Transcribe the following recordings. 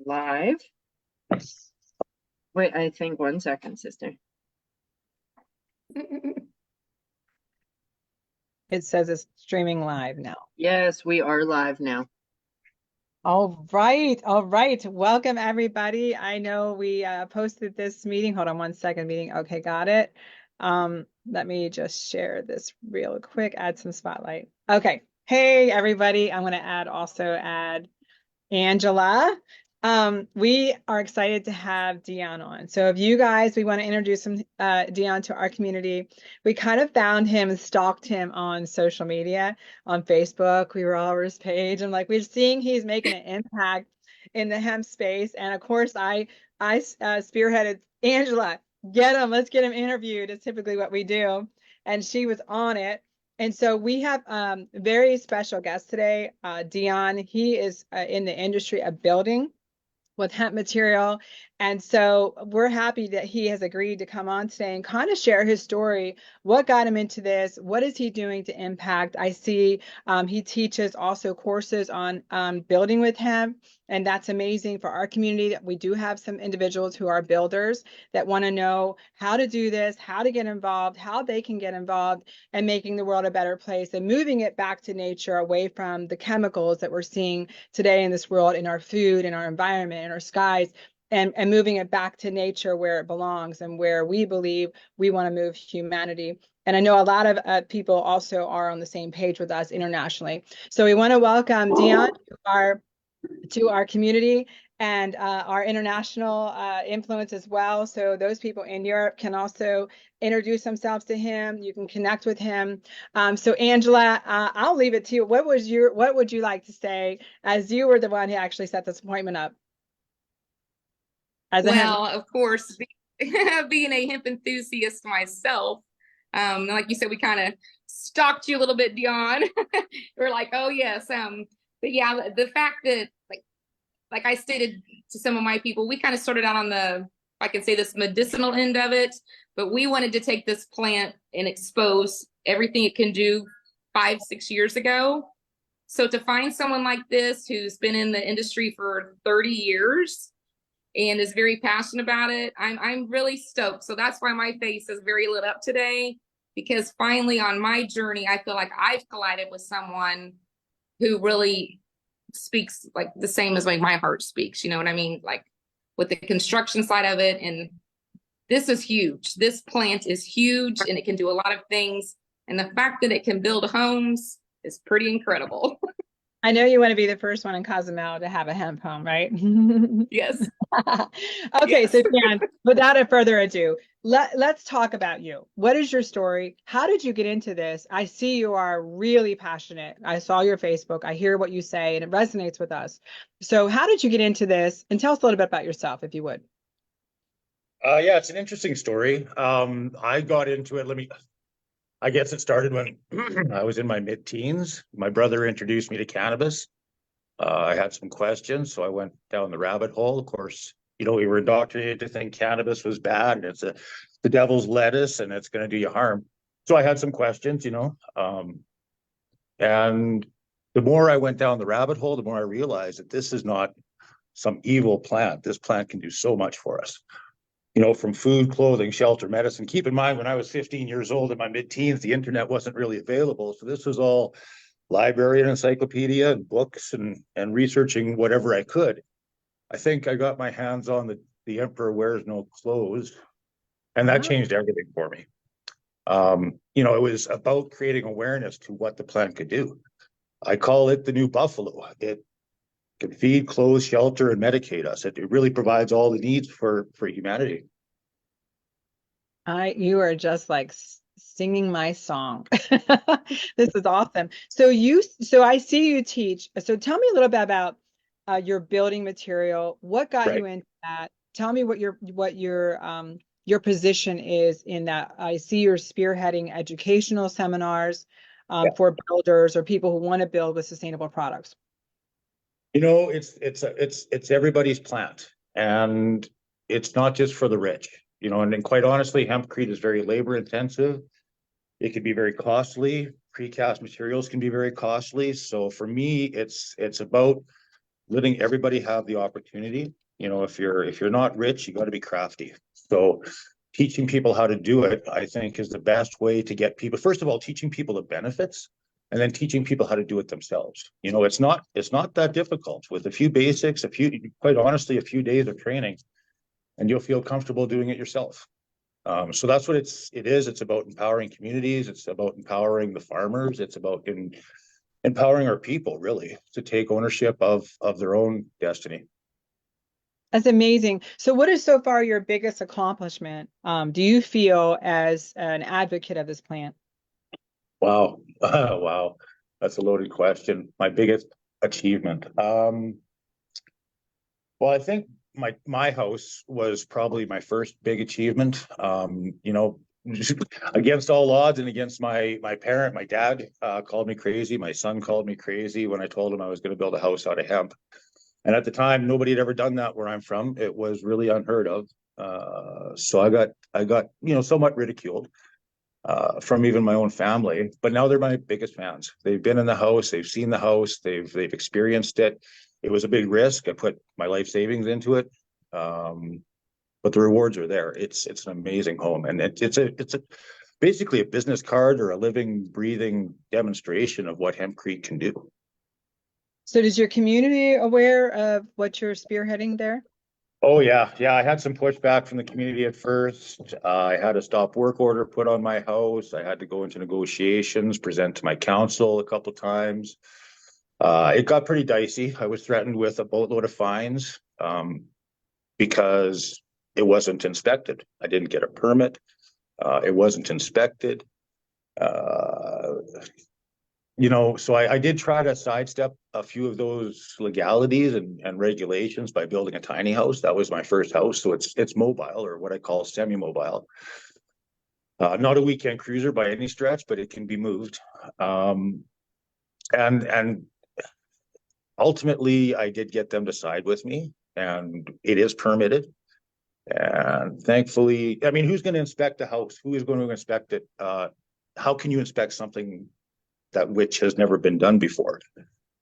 Live. Wait, I think 1 second, sister. It says it's streaming live now. Yes, we are live now. All right. All right. Welcome, everybody. I know we posted this meeting. Hold on 1 second, meeting. Okay, got it. Let me just share this real quick, add some spotlight. Okay. Hey, everybody. I'm going to add Angela. We are excited to have Dion on. So if you guys, we want to introduce Dion to our community. We kind of found him and stalked him on social media, on Facebook. We were all over his page. And like, we're seeing he's making an impact in the hemp space. And of course, I spearheaded Angela, get him, let's get him interviewed. It's typically what we do. And she was on it. And so we have very special guest today, Dion. He is in the industry of building with hemp material. And so we're happy that he has agreed to come on today and kind of share his story. What got him into this? What is he doing to impact? I see he teaches also courses on building with hemp. And that's amazing for our community that we do have some individuals who are builders that want to know how to do this, how to get involved, how they can get involved and making the world a better place and moving it back to nature away from the chemicals that we're seeing today in this world, in our food, in our environment, in our skies, and moving it back to nature where it belongs and where we believe we want to move humanity. And I know a lot of people also are on the same page with us internationally. So we want to welcome Dion to our community and our international influence as well. So those people in Europe can also introduce themselves to him. You can connect with him. So Angela, I'll leave it to you. What would you like to say, as you were the one who actually set this appointment up? Well, of course, being a hemp enthusiast myself, like you said, we kind of stalked you a little bit, Dion. We're like, oh yes, but yeah, the fact that like I stated to some of my people, we kind of started out on I can say this medicinal end of it, but we wanted to take this plant and expose everything it can do 5-6 years ago. So to find someone like this who's been in the industry for 30 years and is very passionate about it, I'm really stoked. So that's why my face is very lit up today, because finally on my journey, I feel like I've collided with someone who really speaks like the same as like my heart speaks, you know what I mean? Like with the construction side of it. And this is huge. This plant is huge and it can do a lot of things. And the fact that it can build homes is pretty incredible. I know you want to be the first one in Cozumel to have a hemp home, right? Yes. Okay, Yes. so Dan, without further ado, let's talk about you. What is your story? How did you get into this? I see you are really passionate. I saw your Facebook. I hear what you say, and it resonates with us. So how did you get into this? And tell us a little bit about yourself, if you would. Yeah, it's an interesting story. I got into it. I guess it started when I was in my mid-teens. My brother introduced me to cannabis. I had some questions, so I went down the rabbit hole. Of course, we were indoctrinated to think cannabis was bad and it's the devil's lettuce and it's going to do you harm. So I had some questions, and the more I went down the rabbit hole, the more I realized that this is not some evil plant. This plant can do so much for us. From food, clothing, shelter, medicine. Keep in mind, when I was 15 years old in my mid-teens, the internet wasn't really available. So this was all library and encyclopedia and books and researching whatever I could. I think I got my hands on the Emperor Wears No Clothes, and that changed everything for me. It was about creating awareness to what the plant could do. I call it the new buffalo. It can feed, clothe, shelter, and medicate us. It really provides all the needs for humanity. You are just like singing my song. This is awesome. So I see you teach. So tell me a little bit about your building material. What got you into that? Tell me what your position is in that. I see you're spearheading educational seminars for builders or people who want to build with sustainable products. It's everybody's plant, and it's not just for the rich. And quite honestly, hempcrete is very labor intensive. It can be very costly. Precast materials can be very costly. So for me, it's about letting everybody have the opportunity. You know, if you're not rich, you got to be crafty. So teaching people how to do it, I think, is the best way to get people. First of all, teaching people the benefits, and then teaching people how to do it themselves. You know, it's not that difficult. With a few basics, quite honestly, a few days of training, and you'll feel comfortable doing it yourself. So that's what it is. It's about empowering communities. It's about empowering the farmers. It's about empowering our people, really, to take ownership of their own destiny. That's amazing. So what is so far your biggest accomplishment, do you feel, as an advocate of this plant? Wow. Wow. That's a loaded question. My biggest achievement. Well, I think my house was probably my first big achievement. You know, against all odds and against my dad called me crazy. My son called me crazy when I told him I was going to build a house out of hemp. And at the time, nobody had ever done that where I'm from. It was really unheard of. So I got, you know, somewhat ridiculed from even my own family. But now they're my biggest fans. They've been in the house, they've seen the house, they've experienced it. It was a big risk. I put my life savings into it, but the rewards are there. It's an amazing home, and it's basically a business card or a living, breathing demonstration of what hempcrete can do. So is your community aware of what you're spearheading there? Oh yeah. I had some pushback from the community at first. I had a stop work order put on my house. I had to go into negotiations, present to my council a couple times. It got pretty dicey. I was threatened with a boatload of fines because it wasn't inspected. I didn't get a permit. It wasn't inspected. You know, so I did try to sidestep a few of those legalities and regulations by building a tiny house. That was my first house, so it's mobile, or what I call semi-mobile. Not a weekend cruiser by any stretch, but it can be moved. And ultimately, I did get them to side with me, and it is permitted. And thankfully, I mean, who's going to inspect a house? Who is going to inspect it? How can you inspect something that which has never been done before?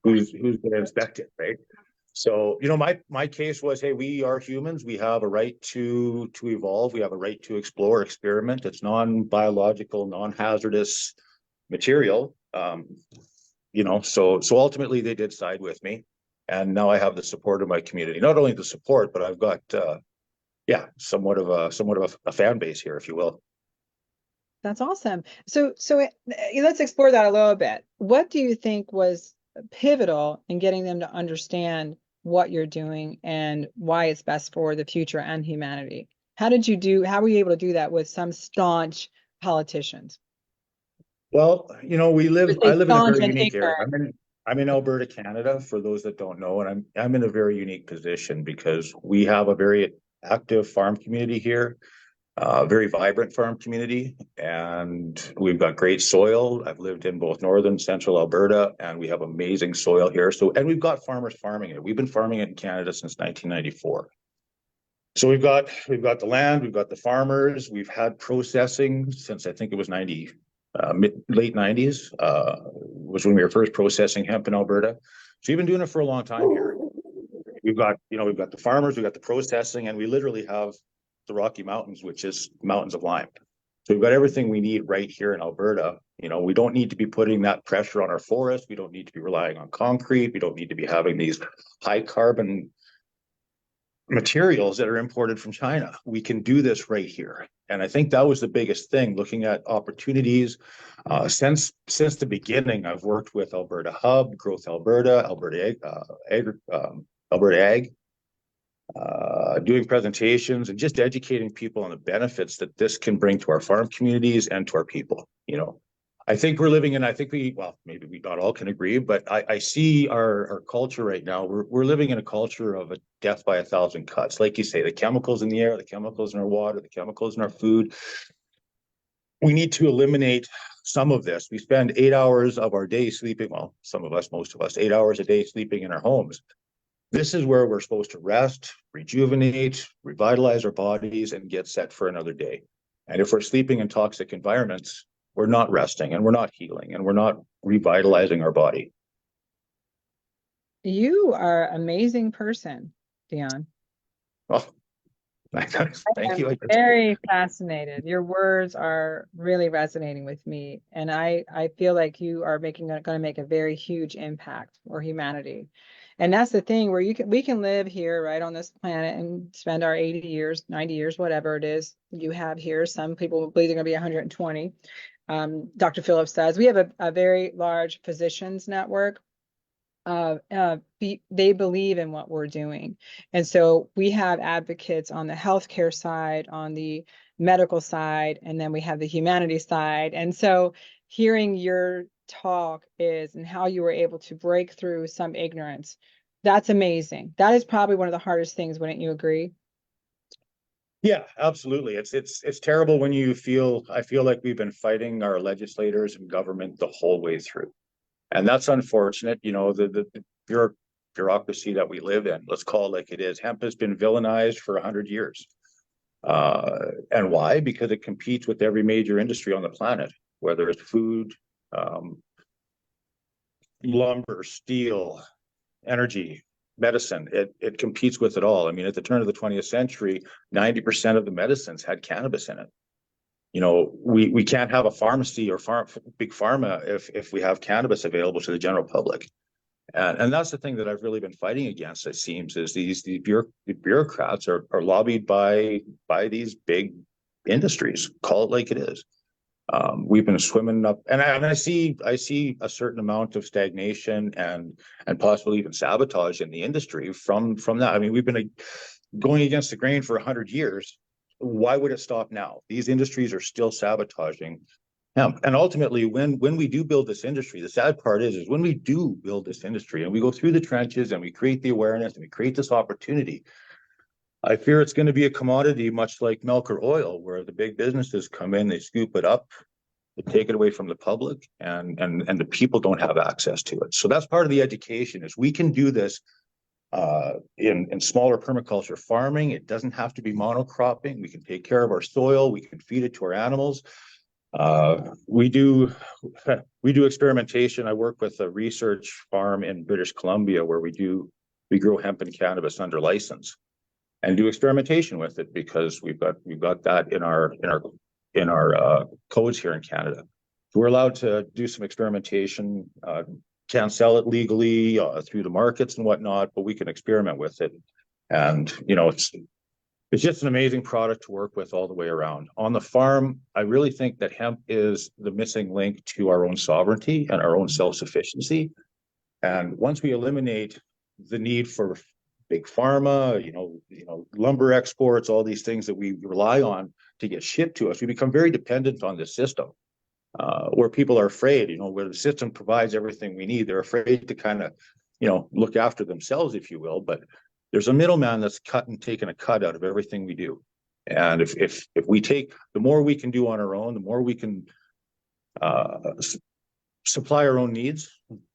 Who's going to inspect it, right? So, you know, my case was, hey, we are humans. We have a right to evolve. We have a right to explore, experiment. It's non-biological, non-hazardous material. You know, so ultimately they did side with me, and now I have the support of my community. Not only the support, but I've got somewhat of a fan base here, if you will. That's awesome. So let's explore that a little bit. What do you think was pivotal in getting them to understand what you're doing and why it's best for the future and humanity? How were you able to do that with some staunch politicians? Well, you know, I live in a Staunch very and unique area. ignorant. I'm in Alberta, Canada, for those that don't know, and I'm in a very unique position because we have a very active farm community here. Very vibrant farm community, and we've got great soil. I've lived in both northern, central Alberta, and we have amazing soil here. And we've got farmers farming it. We've been farming it in Canada since 1994. So we've got the land, we've got the farmers, we've had processing since I think it was late 90s was when we were first processing hemp in Alberta. So we've been doing it for a long time here. We've got the farmers, we've got the processing, and we literally have the Rocky Mountains, which is mountains of lime. So we've got everything we need right here in Alberta. You know, we don't need to be putting that pressure on our forest. We don't need to be relying on concrete. We don't need to be having these high carbon materials that are imported from China. We can do this right here. And I think that was the biggest thing, looking at opportunities. Since the beginning, I've worked with Alberta Hub, Growth Alberta, Alberta Ag, doing presentations and just educating people on the benefits that this can bring to our farm communities and to our people. You know, I think we're living in, maybe we not all can agree, but I see our culture right now. We're living in a culture of a death by 1,000 cuts. Like you say, the chemicals in the air, the chemicals in our water, the chemicals in our food. We need to eliminate some of this. We spend 8 hours of our day sleeping. Well, some of us, most of us, 8 hours a day sleeping in our homes. This is where we're supposed to rest, rejuvenate, revitalize our bodies, and get set for another day. And if we're sleeping in toxic environments, we're not resting, and we're not healing, and we're not revitalizing our body. You are an amazing person, Dion. Oh, thank you. Very fascinated. Your words are really resonating with me, and I feel like you are going to make a very huge impact for humanity. And that's the thing where we can live here right on this planet and spend our 80 years, 90 years, whatever it is you have here. Some people believe they're going to be 120. Dr. Phillips says we have a very large physicians network. They believe in what we're doing. And so we have advocates on the healthcare side, on the medical side, and then we have the humanities side. And so hearing your talk and how you were able to break through some ignorance, that's amazing. That is probably one of the hardest things, wouldn't you agree? Yeah, absolutely. It's terrible when I feel like we've been fighting our legislators and government the whole way through. And that's unfortunate. The bureaucracy that we live in, let's call it like it is. Hemp has been villainized for 100 years. And why? Because it competes with every major industry on the planet, whether it's food, lumber, steel, energy, medicine. It competes with it all. I mean, at the turn of the 20th century, 90% of the medicines had cannabis in it. We can't have a pharmacy or big pharma if we have cannabis available to the general public. And that's the thing that I've really been fighting against, it seems, is the bureaucrats are lobbied by these big industries. Call it like it is. We've been swimming up, and I see a certain amount of stagnation and possibly even sabotage in the industry from that. I mean, we've been going against the grain for 100 years. Why would it stop now? These industries are still sabotaging hemp. And ultimately, when we do build this industry, the sad part is when we do build this industry and we go through the trenches and we create the awareness and we create this opportunity, I fear it's going to be a commodity much like milk or oil, where the big businesses come in, they scoop it up, they take it away from the public, and the people don't have access to it. So that's part of the education, is we can do this in smaller permaculture farming. It doesn't have to be monocropping. We can take care of our soil. We can feed it to our animals. We do experimentation. I work with a research farm in British Columbia where we grow hemp and cannabis under license and do experimentation with it, because we've got that in our codes here in Canada. So we're allowed to do some experimentation. Can't sell it legally through the markets and whatnot, but we can experiment with it. And it's just an amazing product to work with all the way around. On the farm, I really think that hemp is the missing link to our own sovereignty and our own self-sufficiency. And once we eliminate the need for big pharma, lumber exports, all these things that we rely on to get shipped to us, we become very dependent on this system, where people are afraid, where the system provides everything we need. They're afraid to kind of, look after themselves, if you will. But there's a middleman that's taking a cut out of everything we do. And if we take, the more we can do on our own, the more we can supply our own needs,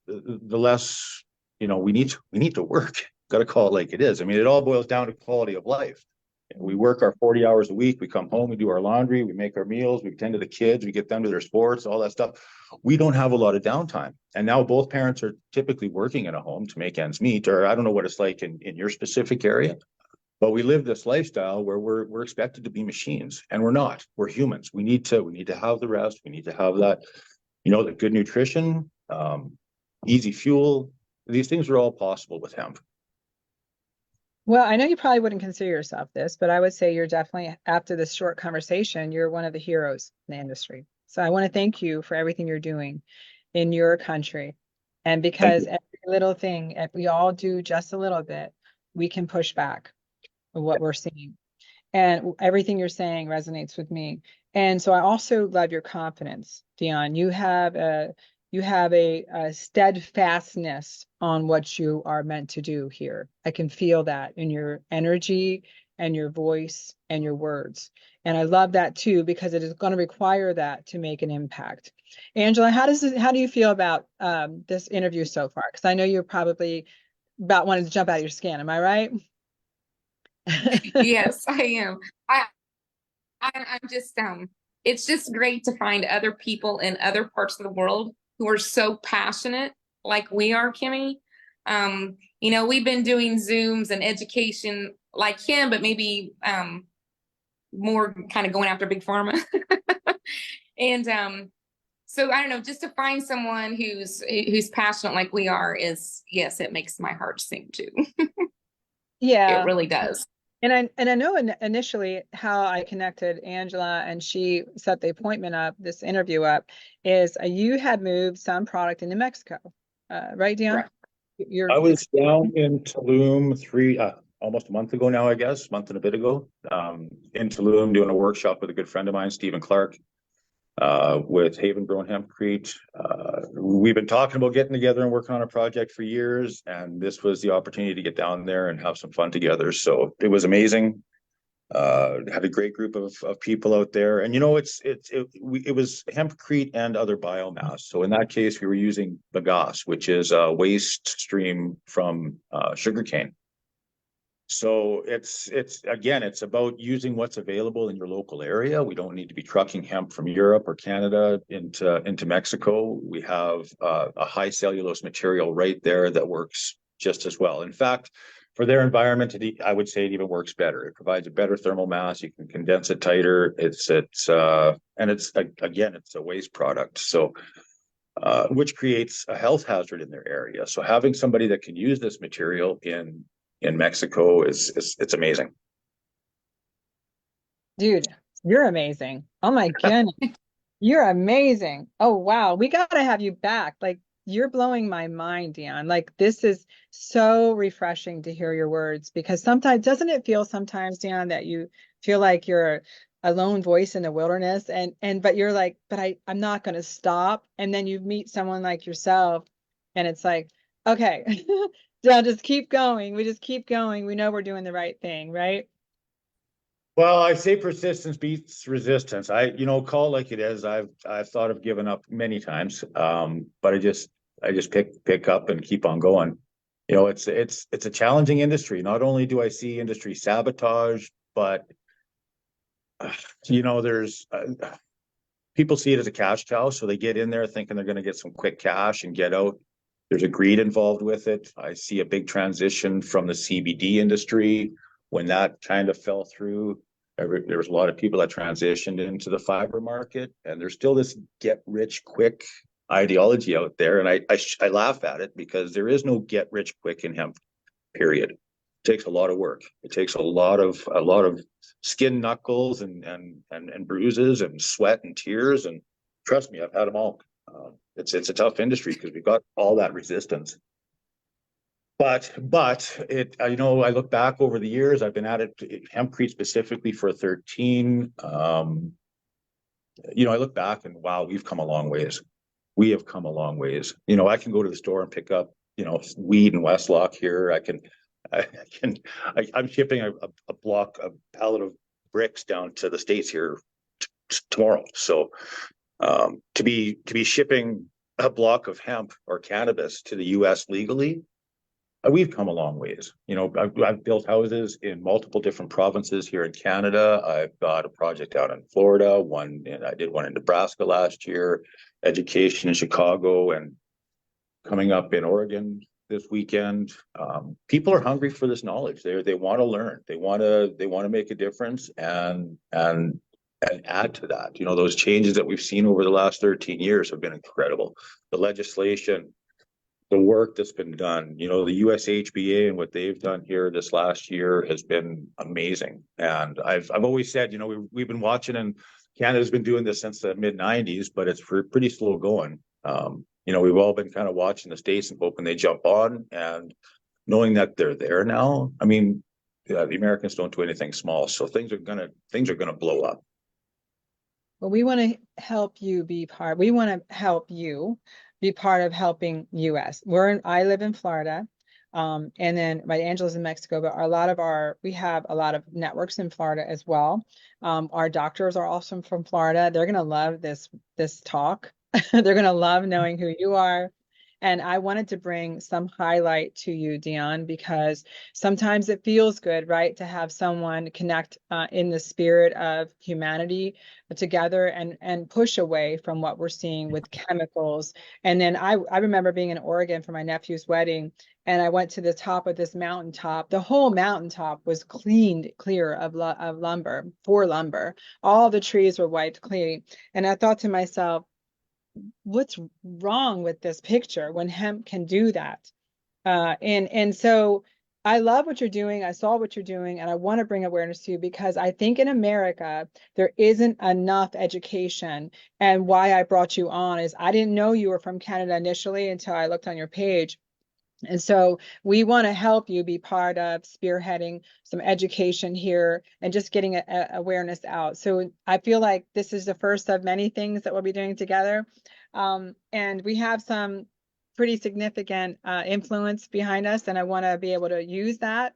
the less, we need to work. Got to call it like it is. I mean, it all boils down to quality of life. We work our 40 hours a week. We come home, we do our laundry, we make our meals, we tend to the kids, we get them to their sports, all that stuff. We don't have a lot of downtime. And now both parents are typically working in a home to make ends meet, or I don't know what it's like in your specific area, but we live this lifestyle where we're expected to be machines, and we're not. We're humans. We need to have the rest. We need to have that, the good nutrition, easy fuel. These things are all possible with hemp. Well, I know you probably wouldn't consider yourself this, but I would say you're definitely, after this short conversation, you're one of the heroes in the industry. So I want to thank you for everything you're doing in your country. And because every little thing, if we all do just a little bit, we can push back on what we're seeing. And everything you're saying resonates with me. And so I also love your confidence, Dion. You have a steadfastness on what you are meant to do here. I can feel that in your energy and your voice and your words. And I love that too, because it is going to require that to make an impact. Angela, how do you feel about this interview so far? Because I know you're probably about wanting to jump out of your skin. Am I right? Yes, I am. I'm just it's just great to find other people in other parts of the world who are so passionate like we are, Kimmy. We've been doing Zooms and education like him, but maybe more kind of going after big pharma. And so I don't know, just to find someone who's passionate like we are is, yes, it makes my heart sing too. Yeah. It really does. And I know initially how I connected Angela and she set the appointment up, this interview up, is you had moved some product into Mexico, right, Dion? Right. I was down in Tulum almost a month ago now, I guess, month and a bit ago, in Tulum doing a workshop with a good friend of mine, Stephen Clark, with Haven Grown Hempcrete. We've been talking about getting together and working on a project for years, and this was the opportunity to get down there and have some fun together. So it was amazing. Had a great group of people out there, and it was hempcrete and other biomass. So in that case, we were using bagasse, which is a waste stream from sugarcane. So it's about using what's available in your local area. We don't need to be trucking hemp from Europe or Canada into Mexico. We have a high cellulose material right there that works just as well. In fact, for their environment, I would say it even works better. It provides a better thermal mass. You can condense it tighter. It's a waste product. So, which creates a health hazard in their area. So having somebody that can use this material in Mexico it's amazing. Dude, you're amazing. Oh my goodness. You're amazing. Oh wow. We gotta have you back. Like, you're blowing my mind, Dion. Like, this is so refreshing to hear your words, because sometimes, doesn't it feel sometimes, Dion, that you feel like you're a lone voice in the wilderness but you're like, but I'm not gonna stop. And then you meet someone like yourself and it's like, okay, Dion, just keep going. We just keep going. We know we're doing the right thing, right? Well, I say persistence beats resistance. Call it like it is. I've thought of giving up many times, but I just pick up and keep on going. It's a challenging industry. Not only do I see industry sabotage, but there's people see it as a cash cow, so they get in there thinking they're going to get some quick cash and get out. There's a greed involved with it. I see a big transition from the CBD industry. When that kind of fell through, there was a lot of people that transitioned into the fiber market, and there's still this get rich quick ideology out there. And I laugh at it, because there is no get rich quick in hemp, period. It takes a lot of work. It takes a lot of skin knuckles and bruises and sweat and tears. And trust me, I've had them all. It's a tough industry because we've got all that resistance. But I look back over the years, I've been at it, hempcrete specifically for 13. I look back and wow, we've come a long ways. We have come a long ways. I can go to the store and pick up, weed in Westlock here. I'm shipping a pallet of bricks down to the States here tomorrow. So to be shipping a block of hemp or cannabis to the US legally, we've come a long ways. I've built houses in multiple different provinces here in Canada. I've got a project out in Florida, I did one in Nebraska last year, education in Chicago, and coming up in Oregon this weekend. People are hungry for this knowledge. They want to learn. They want to make a difference and add to that. Those changes that we've seen over the last 13 years have been incredible. The legislation, the work that's been done, the USHBA and what they've done here this last year has been amazing. And I've always said, we've been watching, and Canada's been doing this since the mid 90s, but it's pretty slow going. We've all been kind of watching the States and hoping they jump on, and knowing that they're there now. I mean, the Americans don't do anything small, so things are gonna blow up. Well, we want to help you be part. We want to help you be part of helping US. I live in Florida, and then my Angela's in Mexico, but we have a lot of networks in Florida as well. Our doctors are also from Florida. They're gonna love this talk. They're gonna love knowing who you are, And I wanted to bring some highlight to you, Dion, because sometimes it feels good, right, to have someone connect in the spirit of humanity together and push away from what we're seeing with chemicals. And then I remember being in Oregon for my nephew's wedding, and I went to the top of this mountaintop. The whole mountaintop was cleaned clear of lumber, for lumber. All the trees were wiped clean. And I thought to myself, what's wrong with this picture when hemp can do that? And so I love what you're doing. I saw what you're doing, and I want to bring awareness to you because I think in America there isn't enough education. And why I brought you on is I didn't know you were from Canada initially until I looked on your page. And so we want to help you be part of spearheading some education here and just getting awareness out. So I feel like this is the first of many things that we'll be doing together. And we have some pretty significant influence behind us, and I want to be able to use that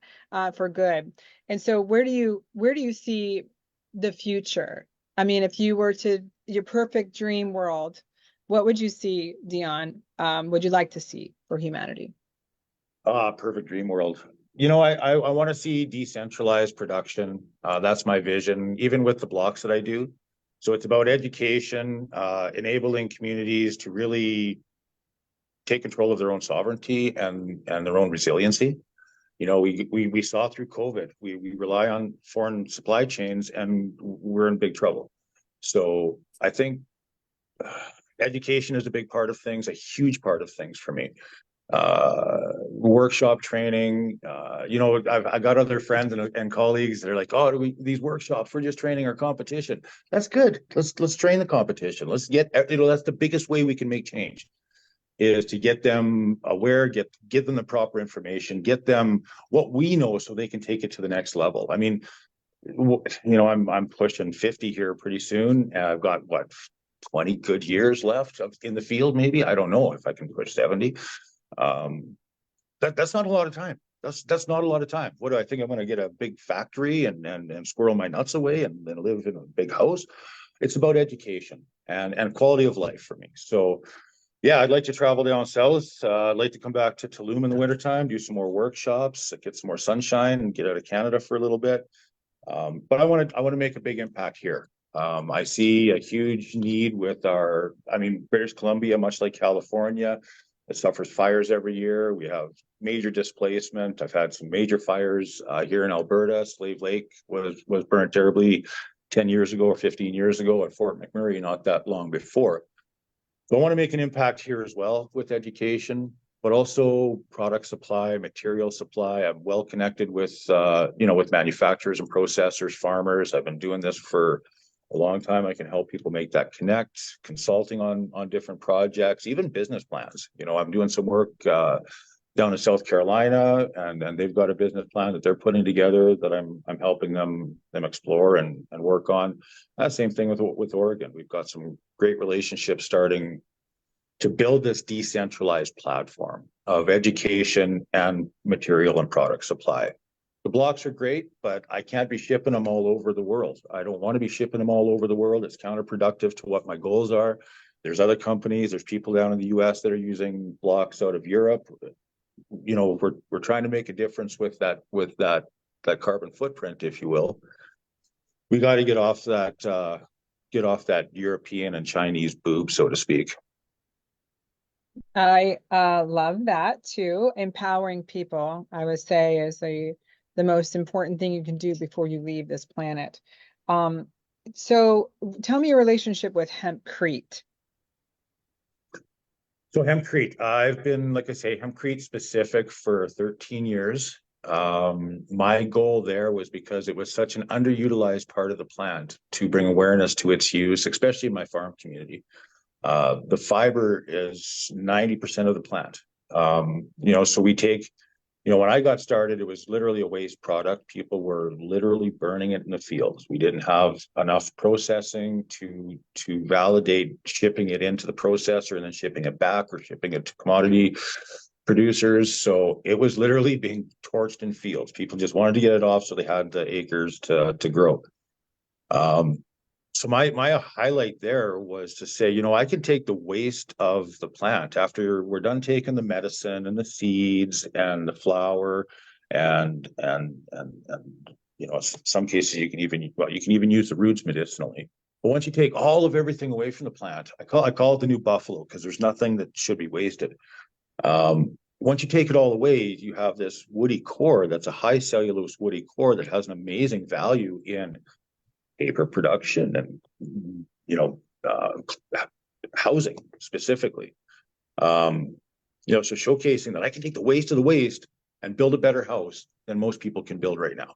for good. And so where do you see the future? I mean, if you were to your perfect dream world, what would you see, Dion? Would you like to see for humanity? Perfect dream world. You know, I want to see decentralized production. That's my vision, even with the blocks that I do. So it's about education, enabling communities to really take control of their own sovereignty and their own resiliency. You know, we saw through COVID, we rely on foreign supply chains, and we're in big trouble. So I think education is a big part of things, a huge part of things for me. Workshop training. You know, I got other friends and colleagues that are like, oh, these workshops, we're just training our competition. That's good. Let's train the competition. Let's get, you know, that's the biggest way we can make change, is to get them aware, give them the proper information, get them what we know so they can take it to the next level. I mean, you know, I'm pushing 50 here pretty soon. And I've got what, 20 good years left in the field, maybe. I don't know if I can push 70. That's not a lot of time. That's not a lot of time. What do I think? I'm going to get a big factory and squirrel my nuts away and then live in a big house? It's about education and quality of life for me. So yeah, I'd like to travel down south. I'd like to come back to Tulum in the wintertime, do some more workshops, get some more sunshine, and get out of Canada for a little bit. But I want to make a big impact here. I see a huge need with British Columbia, much like California, it suffers fires every year. We have major displacement. I've had some major fires here in Alberta. Slave Lake was burnt terribly 10 years ago or 15 years ago at Fort McMurray, not that long before. So I want to make an impact here as well with education, but also product supply, material supply. I'm well connected with, with manufacturers and processors, farmers. I've been doing this for a long time. I can help people make that connect, consulting on different projects, even business plans. You know, I'm doing some work down in South Carolina, and they've got a business plan that they're putting together that I'm helping them explore and work on. Same thing with Oregon. We've got some great relationships starting to build this decentralized platform of education and material and product supply. The blocks are great, but I can't be shipping them all over the world. I don't want to be shipping them all over the world. It's counterproductive to what my goals are. There's other companies, there's people down in the US that are using blocks out of Europe. You know, we're trying to make a difference with that carbon footprint, if you will. We got to get off that European and Chinese boob, so to speak. I love that too. Empowering people, I would say, is the most important thing you can do before you leave this planet. So tell me your relationship with hempcrete. So hempcrete, I've been, like I say, hempcrete specific for 13 years. My goal there was because it was such an underutilized part of the plant to bring awareness to its use, especially in my farm community. The fiber is 90% of the plant. So we take, when I got started, it was literally a waste product. People were literally burning it in the fields. We didn't have enough processing to validate shipping it into the processor and then shipping it back or shipping it to commodity producers. So it was literally being torched in fields. People just wanted to get it off, so they had the acres to grow. So my highlight there was to say, you know, I can take the waste of the plant after we're done taking the medicine and the seeds and the flower and you know, some cases you can even use the roots medicinally. But once you take all of everything away from the plant, I call it the new buffalo because there's nothing that should be wasted. Once you take it all away, you have this woody core that's a high cellulose woody core that has an amazing value in paper production and, you know, housing specifically. You know, so showcasing that I can take the waste of the waste and build a better house than most people can build right now.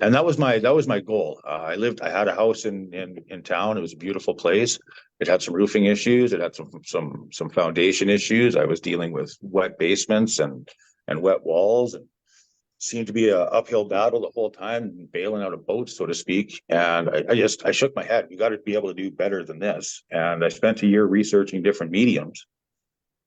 And that was my goal. I had a house in town. It was a beautiful place. It had some roofing issues. It had some foundation issues. I was dealing with wet basements and wet walls, and seemed to be a uphill battle the whole time, bailing out a boat, so to speak. And I shook my head. You got to be able to do better than this. And I spent a year researching different mediums,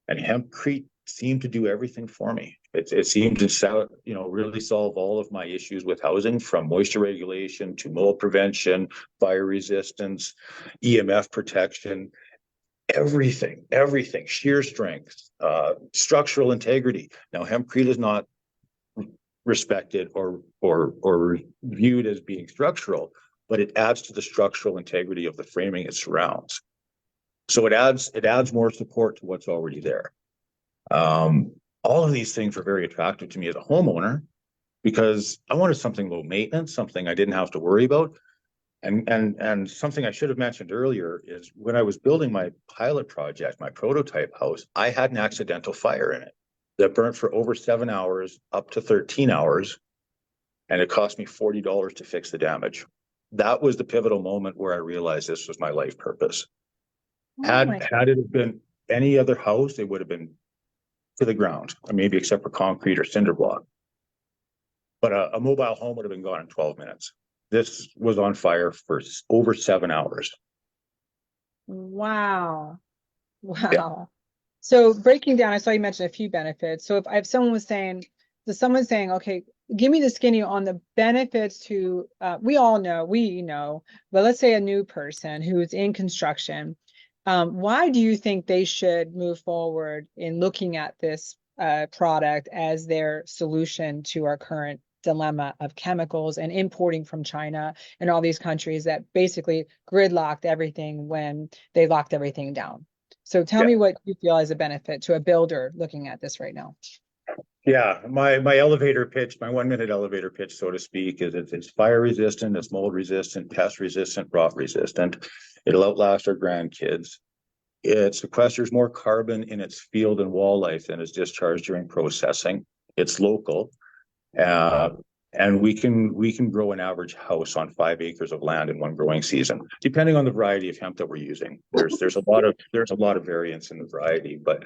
and hempcrete seemed to do everything for me. It seemed to really solve all of my issues with housing, from moisture regulation to mold prevention, fire resistance, EMF protection, everything, shear strength, structural integrity. Now, hempcrete is not respected or viewed as being structural, but it adds to the structural integrity of the framing it surrounds. So it adds more support to what's already there. All of these things were very attractive to me as a homeowner because I wanted something low maintenance, something I didn't have to worry about. And something I should have mentioned earlier is when I was building my pilot project, my prototype house, I had an accidental fire in it that burnt for over 7 hours, up to 13 hours, and it cost me $40 to fix the damage. That was the pivotal moment where I realized this was my life purpose. Had it been any other house, it would have been to the ground, maybe except for concrete or cinder block. But a mobile home would have been gone in 12 minutes. This was on fire for over 7 hours. Wow. Wow. Yeah. So breaking down, I saw you mention a few benefits. So if someone was saying, okay, give me the skinny on the benefits to, we know, but let's say a new person who's in construction, why do you think they should move forward in looking at this product as their solution to our current dilemma of chemicals and importing from China and all these countries that basically gridlocked everything when they locked everything down? So tell me what you feel as a benefit to a builder looking at this right now. Yeah, my elevator pitch, my 1 minute elevator pitch, so to speak, is it's fire resistant, it's mold resistant, pest resistant, rot resistant. It'll outlast our grandkids. It sequesters more carbon in its field and wall life than is discharged during processing. It's local. And we can grow an average house on 5 acres of land in one growing season, depending on the variety of hemp that we're using. There's a lot of variance in the variety, but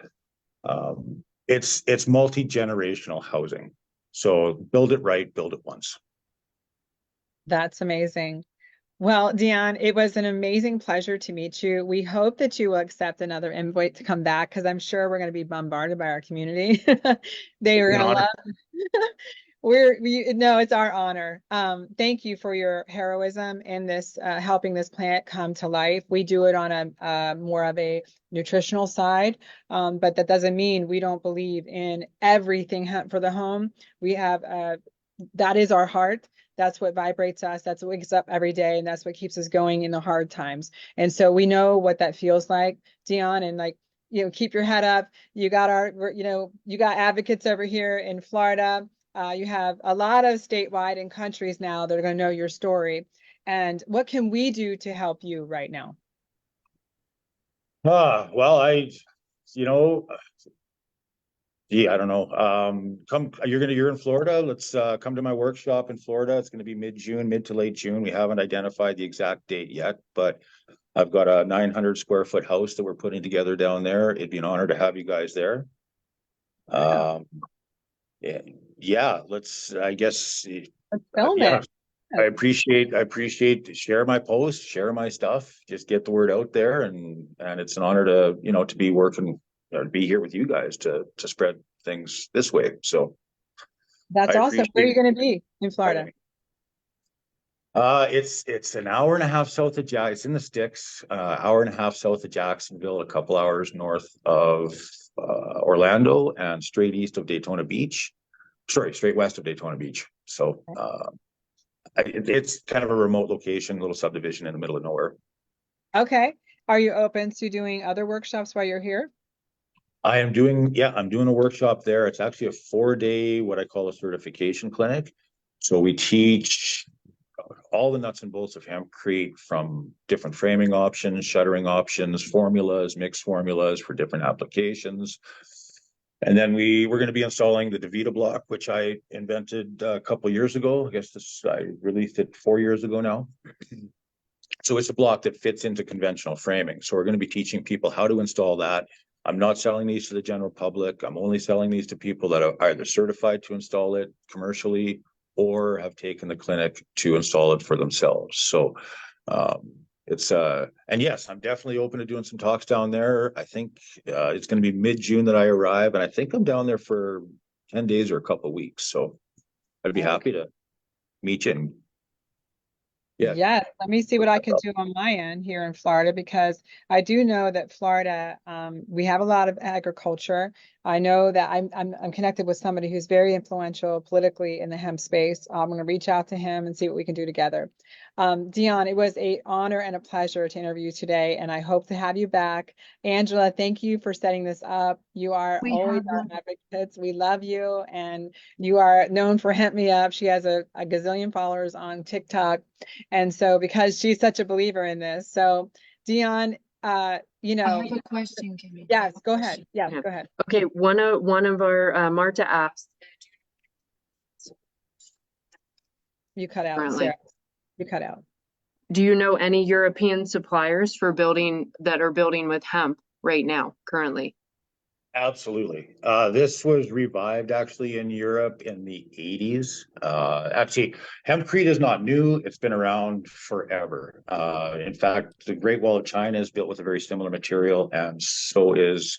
it's multi-generational housing. So build it right, build it once. That's amazing. Well, Dion, it was an amazing pleasure to meet you. We hope that you will accept another invite to come back, because I'm sure we're going to be bombarded by our community. They are going to love. No, it's our honor. Thank you for your heroism in this, helping this plant come to life. We do it on a more of a nutritional side, but that doesn't mean we don't believe in everything for the home. We have, that is our heart. That's what vibrates us. That's what wakes up every day. And that's what keeps us going in the hard times. And so we know what that feels like, Dion, and keep your head up. You got you got advocates over here in Florida. You have a lot of statewide and countries now that are going to know your story. And what can we do to help you right now? Well, I don't know. You're in Florida. Let's come to my workshop in Florida. It's going to be mid to late June. We haven't identified the exact date yet, but I've got a 900 square foot house that we're putting together down there. It'd be an honor to have you guys there. Let's film it. I appreciate share my posts, share my stuff, just get the word out there, and it's an honor to be working, be here with you guys to spread things this way. So that's awesome. Where are you going to be in Florida? It's an hour and a half south of It's in the sticks, hour and a half south of Jacksonville, a couple hours north of Orlando, and straight east of Daytona Beach. Sorry, straight west of Daytona Beach. So it's kind of a remote location, little subdivision in the middle of nowhere. Okay. Are you open to doing other workshops while you're here? I'm doing a workshop there. It's actually a 4-day, what I call a certification clinic. So we teach all the nuts and bolts of hempcrete, from different framing options, shuttering options, formulas, mixed formulas for different applications. And then we're going to be installing the DeVita block, which I invented a couple years ago. I guess I released it 4 years ago now. So it's a block that fits into conventional framing. So we're going to be teaching people how to install that. I'm not selling these to the general public. I'm only selling these to people that are either certified to install it commercially or have taken the clinic to install it for themselves. So and yes, I'm definitely open to doing some talks down there. I think it's going to be mid-June that I arrive, and I think I'm down there for 10 days or a couple of weeks. So I'd be happy to meet you. And Yes, let me see what I can do on my end here in Florida, because I do know that Florida, we have a lot of agriculture. I know that I'm connected with somebody who's very influential politically in the hemp space. I'm going to reach out to him and see what we can do together. Dion, it was an honor and a pleasure to interview you today, and I hope to have you back. Angela, thank you for setting this up. You are always our advocates. We love you, and you are known for Hemp Me Up. She has a gazillion followers on TikTok. And so, because she's such a believer in this. So, Dion, I have a question, Kimmy. Yes, go ahead. Yes, Yeah. go ahead. Okay, one of our Marta apps. You cut out, Currently. Sarah. You cut out. Do you know any European suppliers for building with hemp right now, currently? Absolutely. This was revived actually in Europe in the 80s. Actually, hempcrete is not new. It's been around forever. In fact, the Great Wall of China is built with a very similar material, and so is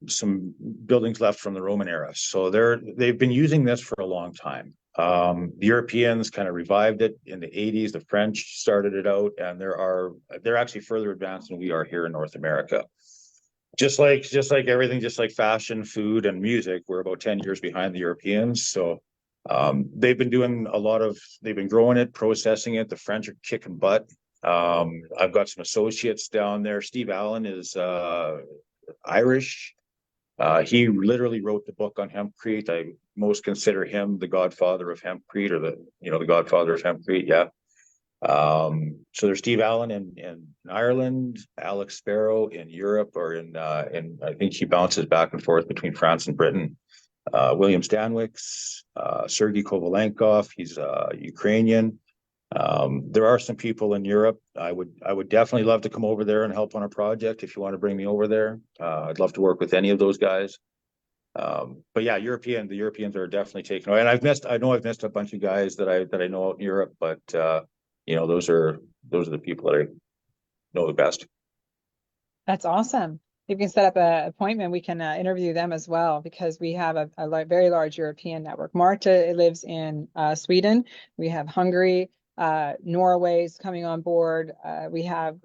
some buildings left from the Roman era. So they've been using this for a long time. The Europeans kind of revived it in the 80s. The French started it out, and they're actually further advanced than we are here in North America. Just like everything, just like fashion, food, and music, we're about 10 years behind the Europeans. So they've been growing it, processing it. The French are kicking butt. I've got some associates down there. Steve Allen is Irish. He literally wrote the book on hempcrete. I most consider him the godfather of hempcrete, or the godfather of hempcrete. Yeah. So there's Steve Allen in Ireland, Alex Sparrow in Europe, or in I think he bounces back and forth between France and Britain. William Stanwix, Sergei Kovalenkov, he's Ukrainian. There are some people in Europe. I would definitely love to come over there and help on a project if you want to bring me over there. I'd love to work with any of those guys. But yeah, the Europeans are definitely taking away. And I know I've missed a bunch of guys that I know out in Europe, but those are the people that I know the best. That's awesome. You can set up an appointment. We can interview them as well, because we have a very large European network. Marta lives in Sweden. We have Hungary, Norway's coming on board. We have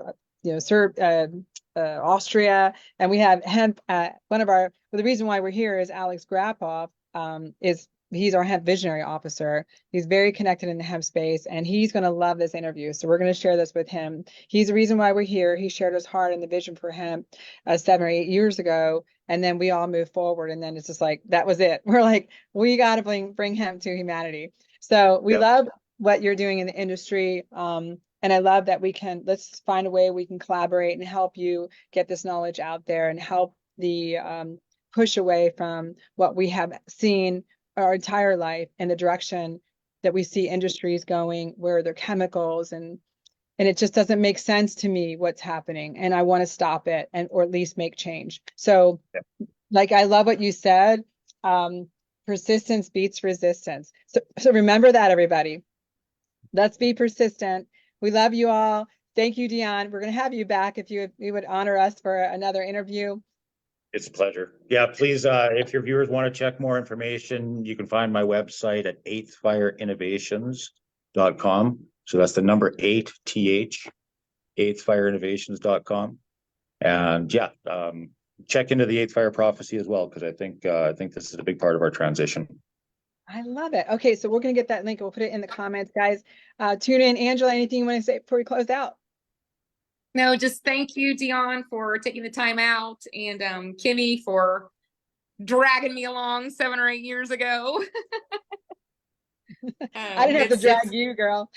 Austria, and we have hemp. The reason why we're here is Alex Grapov he's our hemp visionary officer. He's very connected in the hemp space, and he's going to love this interview. So we're going to share this with him. He's the reason why we're here. He shared his heart and the vision for hemp 7 or 8 years ago. And then we all moved forward. And then it's just like, that was it. We're like, we got to bring hemp to humanity. So we love what you're doing in the industry. And I love that let's find a way we can collaborate and help you get this knowledge out there, and help the push away from what we have seen our entire life in the direction that we see industries going, where they're chemicals, and it just doesn't make sense to me what's happening, and I want to stop it, or at least make change. So I love what you said. Persistence beats resistance. So remember that, everybody. Let's be persistent. We love you all. Thank you, Dion. We're going to have you back if you would honor us for another interview. It's a pleasure. Yeah, please, if your viewers want to check more information, you can find my website at 8th Fire Innovations. 8th.com. So that's the number 8th, 8thfireinnovations.com. And yeah, check into the 8th Fire Prophecy as well, because I think this is a big part of our transition. I love it. Okay, so we're going to get that link. We'll put it in the comments, guys. Tune in. Angela, anything you want to say before we close out? No, just thank you, Dion, for taking the time out, and Kimmy for dragging me along 7 or 8 years ago. I didn't have to drag you, girl.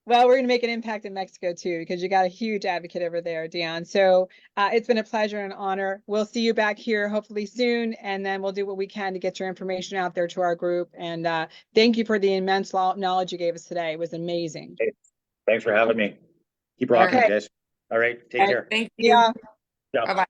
Well, we're going to make an impact in Mexico too, because you got a huge advocate over there, Dion. So it's been a pleasure and an honor. We'll see you back here hopefully soon, and then we'll do what we can to get your information out there to our group. And thank you for the immense knowledge you gave us today. It was amazing. Hey, thanks for having me. Keep rocking, Okay. guys. All right, take care. Thank you. Yeah. Yeah. Bye-bye.